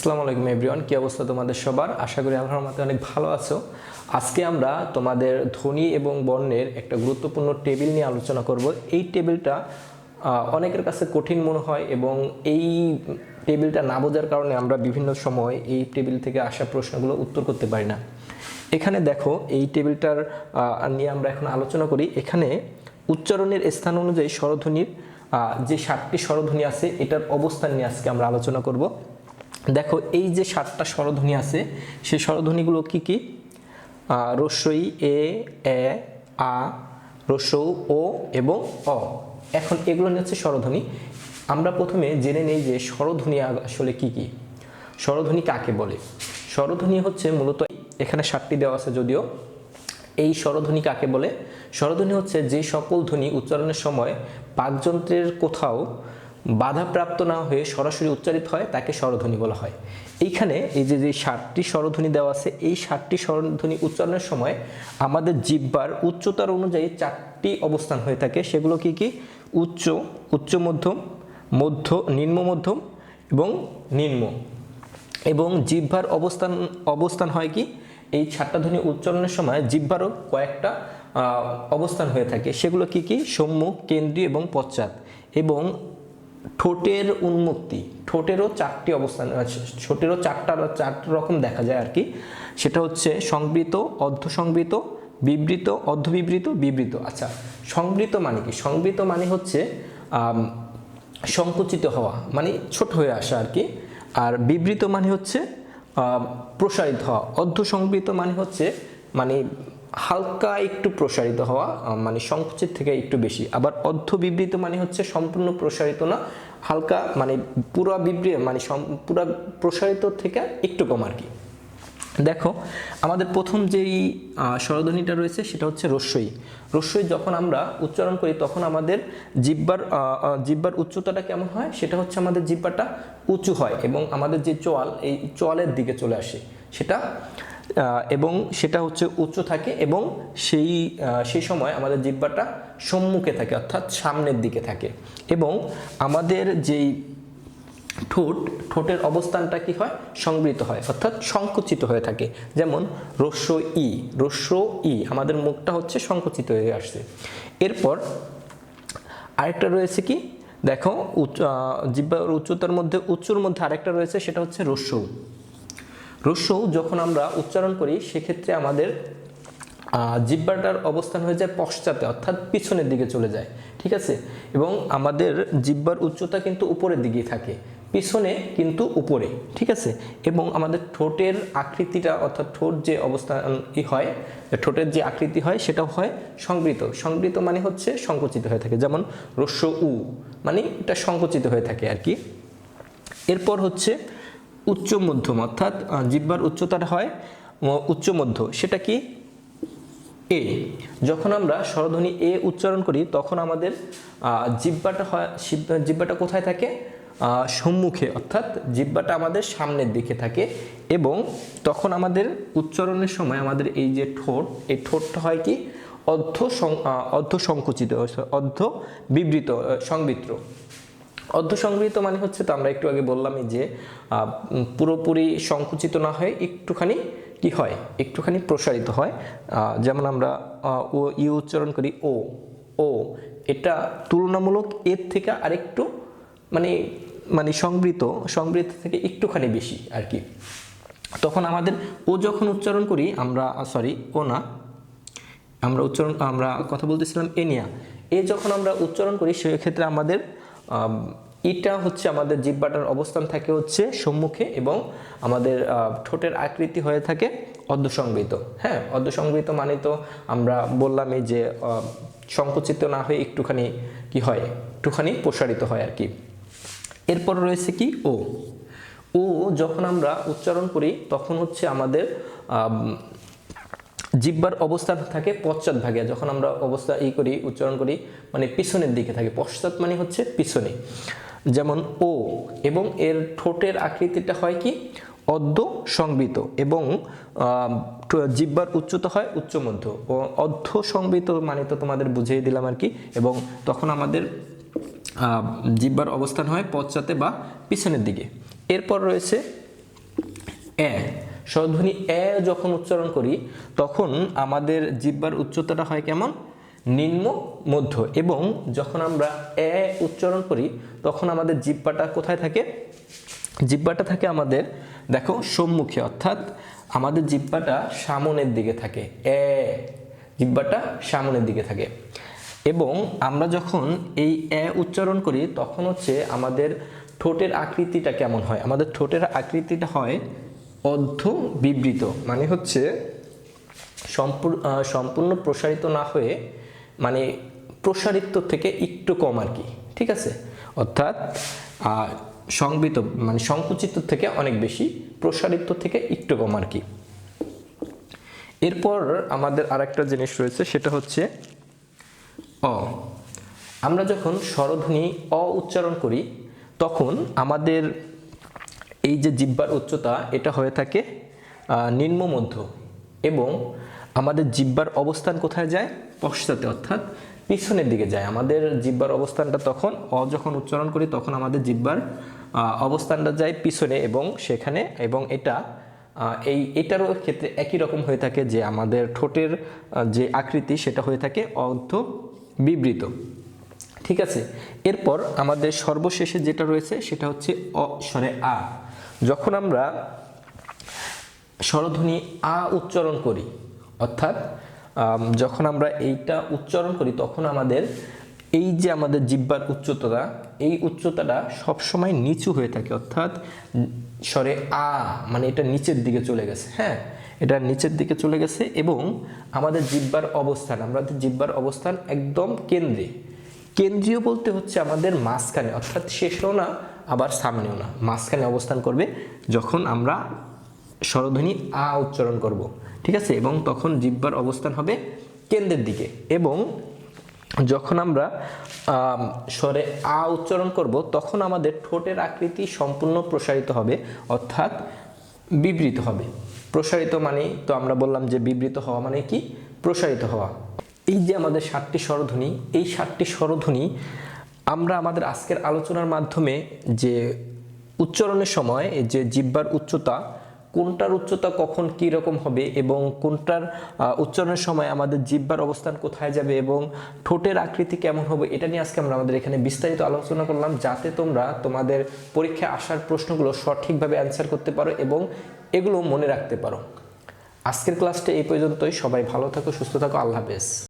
আসসালামু আলাইকুম এভরিওয়ান, কি অবস্থা তোমাদের সবার? আশা করি আল্লাহর রহমতে অনেক ভালো আছো। আজকে আমরা তোমাদের ধ্বনি এবং বর্ণের একটা গুরুত্বপূর্ণ টেবিল নিয়ে আলোচনা করব। এই টেবিলটা অনেকের কাছে কঠিন মনে হয় এবং এই টেবিলটা না বোঝার কারণে আমরা বিভিন্ন সময় এই টেবিল থেকে আসা প্রশ্নগুলো উত্তর করতে পারি না। এখানে দেখো, এই টেবিলটার নিয়ে আমরা এখন আলোচনা করি। এখানে উচ্চারণের স্থান অনুযায়ী স্বরধ্বনির যে 7টি স্বরধ্বনি আছে এটার অবস্থান নিয়ে আজকে আমরা আলোচনা করব। দেখো, এই যে 7টা স্বরধ্বনি আছে সেই স্বরধ্বনিগুলো কি কি? রস্বই, এ, আ, রস্বউ, ও এবং অ। এখন এগুলো হচ্ছে স্বরধ্বনি। আমরা প্রথমে জেনে নেই যে স্বরধ্বনি আসলে কি কি, স্বরধ্বনি কাকে বলে। স্বরধ্বনি হচ্ছে মূলত, এখানে 7টি দেওয়া আছে যদিও। এই স্বরধ্বনি কাকে বলে? স্বরধ্বনি হচ্ছে যে সকল ধ্বনি উচ্চারণের সময় বাকযন্ত্রের কোথাও বাধাপ্রাপ্ত না হয়ে সরাসরি উচ্চারিত হয় তাকে স্বরধ্বনি বলা হয়। এইখানে এই যে 7টি স্বরধ্বনি দেওয়া আছে, এই 7টি স্বরধ্বনি উচ্চারণের সময় আমাদের জিহ্বার উচ্চতার অনুযায়ী 4টি অবস্থান হয়ে থাকে। সেগুলো কি কি? উচ্চ, উচ্চ মধ্যম, মধ্য, নিম্ন মধ্যম এবং নিম্ন। এবং জিহ্বার অবস্থান হয় কি? এই 7টা ধ্বনি উচ্চারণের সময় জিহ্বারও কয়েকটা অবস্থান হয়ে থাকে। সেগুলো কি কি? সম্মুখ, কেন্দ্রীয় এবং পশ্চাৎ। এবং ঠোঁটের উন্মুক্তি, ঠোঁটেরও 4টি অবস্থান, ঠোঁটেরও 4 রকম দেখা যায় আর কি। সেটা হচ্ছে সংবৃত, অর্ধসংবৃত, বিবৃত, অর্ধবিবৃত, বিবৃত। আচ্ছা, সংবৃত মানে কি? সংবৃত মানে হচ্ছে সংকুচিত হওয়া, মানে ছোট হয়ে আসা আর কি। আর বিবৃত মানে হচ্ছে প্রসারিত হওয়া। অর্ধসংবৃত মানে হচ্ছে মানে হালকা একটু প্রসারিত হওয়া, মানে সংকুচিত থেকে একটু বেশি। আবার অর্ধবিবৃত মানে হচ্ছে সম্পূর্ণ প্রসারিত না, হালকা, মানে পুরা বিবৃত মানে পুরা প্রসারিত থেকে একটু কম আর কি। দেখো, আমাদের প্রথম যেই স্বরধ্বনিটা রয়েছে সেটা হচ্ছে রস্বই। রস্বই যখন আমরা উচ্চারণ করি তখন আমাদের জিহ্বার উচ্চতাটা কেমন হয়? সেটা হচ্ছে আমাদের জিহ্বাটা উঁচু হয় এবং আমাদের যে চোয়াল, এই চোয়ালের দিকে চলে আসে সেটা, এবং সেটা হচ্ছে উচ্চ থাকে এবং সেই সময় আমাদের জিহ্বাটা সম্মুখে থাকে, অর্থাৎ সামনের দিকে থাকে। এবং আমাদের যেই ঠোঁটের অবস্থানটা কি হয়? সংবৃত হয়, অর্থাৎ সংকুচিত হয়ে থাকে। যেমন রস্ব ই, রস্ব ই, আমাদের মুখটা হচ্ছে সংকুচিত হয়ে আসছে। এরপর আরেকটা রয়েছে কি? দেখো, জিহ্বার উচ্চতার মধ্যে, উচ্চর মধ্যে আরেকটা রয়েছে, সেটা হচ্ছে রস্বউ। রস্বউ যখন আমরা উচ্চারণ করি সেক্ষেত্রে আমাদের জিহ্বাটার অবস্থান হয়ে যায় পশ্চাতে, অর্থাৎ পিছনের দিকে চলে যায়, ঠিক আছে। এবং আমাদের জিহ্বার উচ্চতা কিন্তু উপরের দিকেই থাকে, পিছনে কিন্তু উপরে, ঠিক আছে। এবং আমাদের ঠোঁটের আকৃতিটা, অর্থাৎ ঠোঁট যে অবস্থান হয়, ঠোঁটের যে আকৃতি হয় সেটাও হয় সংবৃত। সংবৃত মানে হচ্ছে সংকুচিত হয়ে থাকে। যেমন রস্ব উ, মানে এটা সংকুচিত হয়ে থাকে আর কি। এরপর হচ্ছে উচ্চ মধ্যম, অর্থাৎ জিহ্বার উচ্চতাটা হয় উচ্চ মধ্য। সেটা কি? এ। যখন আমরা স্বরধ্বনি এ উচ্চারণ করি তখন আমাদের জিহ্বাটা কোথায় থাকে? সম্মুখে, অর্থাৎ জিহ্বাটা আমাদের সামনের দিকে থাকে। এবং তখন আমাদের উচ্চারণের সময় আমাদের এই যে ঠোঁট, এই ঠোঁটটা হয় কি? অর্ধ সংকুচিত, অর্ধ বিবৃত, সংবৃত। অর্ধসংবৃত মানে হচ্ছে, তো আমরা একটু আগে বললামই যে পুরোপুরি সংকুচিত না হয়ে একটুখানি কি হয়? একটুখানি প্রসারিত হয়। যেমন আমরা ও ই উচ্চারণ করি ও, ও, এটা তুলনামূলক এর থেকে আরেকটু মানে মানে সংবৃত থেকে একটুখানি বেশি আর কি। তখন আমাদের ও যখন উচ্চারণ করি আমরা, ও না, আমরা কথা বলতেছিলাম এ নিয়া। এ যখন আমরা উচ্চারণ করি সেক্ষেত্রে আমাদের এটা হচ্ছে, আমাদের জিহ্বাটার অবস্থান থাকে হচ্ছে সম্মুখে এবং আমাদের ঠোঁটের আকৃতি হয়ে থাকে অর্ধসংবৃত। হ্যাঁ, অর্ধসংবৃত মানে তো আমরা বললাম এই যে সংকুচিত না হয়ে একটুখানি কি হয়? একটুখানি প্রসারিত হয় আর কি। এরপর রয়েছে কি? ও। ও যখন আমরা উচ্চারণ করি তখন হচ্ছে আমাদের জিহ্বার অবস্থান থাকে পশ্চাৎ ভাগে। যখন আমরা উচ্চারণ করি মানে পিছনের দিকে থাকে। পশ্চাৎ মানে হচ্ছে পিছনে। যেমন ও, এবং এর ঠোঁটের আকৃতিটা হয় কি? অর্ধ সংবৃত এবং জিহ্বার উচ্চতা হয় উচ্চ মধ্য। অর্ধ সংবৃত মানে তো তোমাদের বুঝিয়ে দিলাম আর কি। এবং তখন আমাদের জিহ্বার অবস্থান হয় পশ্চাতে বা পিছনের দিকে। এরপর রয়েছে এ, স্বরধ্বনি এ যখন উচ্চারণ করি তখন আমাদের জিহ্বার উচ্চতাটা হয় কেমন? নিম্ন মধ্য। এবং যখন আমরা এ উচ্চারণ করি তখন আমাদের জিহ্বাটা কোথায় থাকে? জিহ্বাটা থাকে আমাদের, দেখো, সম্মুখে, অর্থাৎ আমাদের জিহ্বাটা সামনের দিকে থাকে। জিহ্বাটা সামনের দিকে থাকে। এবং আমরা যখন এই এ উচ্চারণ করি তখন হচ্ছে আমাদের ঠোঁটের আকৃতিটা কেমন হয়? আমাদের ঠোঁটের আকৃতিটা হয় অর্ধ বিবৃত, মানে হচ্ছে সম্পূর্ণ প্রসারিত না হয়ে, মানে প্রসারিত থেকে একটু কম আর কি, ঠিক আছে? অর্থাৎ সংবৃত মানে সংকুচিত থেকে অনেক বেশি, প্রসারিত থেকে একটু কম আর কি। এরপর আমাদের আরেকটা জিনিস রয়েছে, সেটা হচ্ছে অ। আমরা যখন স্বরধ্বনি অ উচ্চারণ করি তখন আমাদের এই যে জিহ্বার উচ্চতা এটা হয়ে থাকে নিম্ন মধ্য, এবং আমাদের জিহ্বার অবস্থান কোথায় যায়? পশ্চাতে, অর্থাৎ পিছনের দিকে যায়। আমাদের জিহ্বার অবস্থানটা তখন অ যখন উচ্চারণ করি তখন আমাদের জিহ্বার অবস্থানটা যায় পিছনে, এবং সেখানে, এবং এটারও ক্ষেত্রে একই রকম হয়ে থাকে যে আমাদের ঠোঁটের যে আকৃতি সেটা হয়ে থাকে অর্ধ বিবৃত, ঠিক আছে? এরপর আমাদের সর্বশেষে যেটা রয়েছে সেটা হচ্ছে অ স্বরে আ। যখন আমরা স্বরধ্বনি আ উচ্চারণ করি, অর্থাৎ যখন আমরা এইটা উচ্চারণ করি তখন আমাদের এই যে আমাদের জিহ্বার উচ্চতা, এই উচ্চতাটা সবসময় নিচু হয়ে থাকে, অর্থাৎ স্বরে আ মানে এটা নিচের দিকে চলে গেছে। হ্যাঁ, এটা নিচের দিকে চলে গেছে। এবং আমাদের জিহ্বার অবস্থান একদম কেন্দ্রে। কেন্দ্রীয় বলতে হচ্ছে আমাদের মাঝখানে, অর্থাৎ শেষেও না আবার সামনেও না, মাঝখানে অবস্থান করবে যখন আমরা স্বরধ্বনি আ উচ্চারণ করব, ঠিক আছে? এবং তখন জিহ্বার অবস্থান হবে কেন্দ্রের দিকে। এবং যখন আমরা স্বরে আ উচ্চারণ করব তখন আমাদের ঠোঁটের আকৃতি সম্পূর্ণ প্রসারিত হবে, অর্থাৎ বিবৃত হবে। প্রসারিত মানে তো আমরা বললাম যে বিবৃত হওয়া মানে কি? প্রসারিত হওয়া। এই যে আমাদের 7টি স্বরধ্বনি, এই 7টি স্বরধ্বনি আমরা আমাদের আজকের আলোচনার মাধ্যমে যে উচ্চারণের সময় যে জিহ্বার উচ্চতা, কোনটার উচ্চতা কখন কি রকম হবে এবং কোনটার উচ্চারণের সময় আমাদের জিহ্বার অবস্থান কোথায় যাবে এবং ঠোঁটের আকৃতি কেমন হবে, এটা নিয়ে আজকে আমরা আমাদের এখানে বিস্তারিত আলোচনা করলাম, যাতে তোমরা তোমাদের পরীক্ষায় আসার প্রশ্নগুলো সঠিকভাবে অ্যান্সার করতে পারো এবং এগুলো মনে রাখতে পারো। আজকের ক্লাসটা এই পর্যন্তই। সবাই ভালো থাকো, সুস্থ থাকো, আল্লাহ হাফেজ।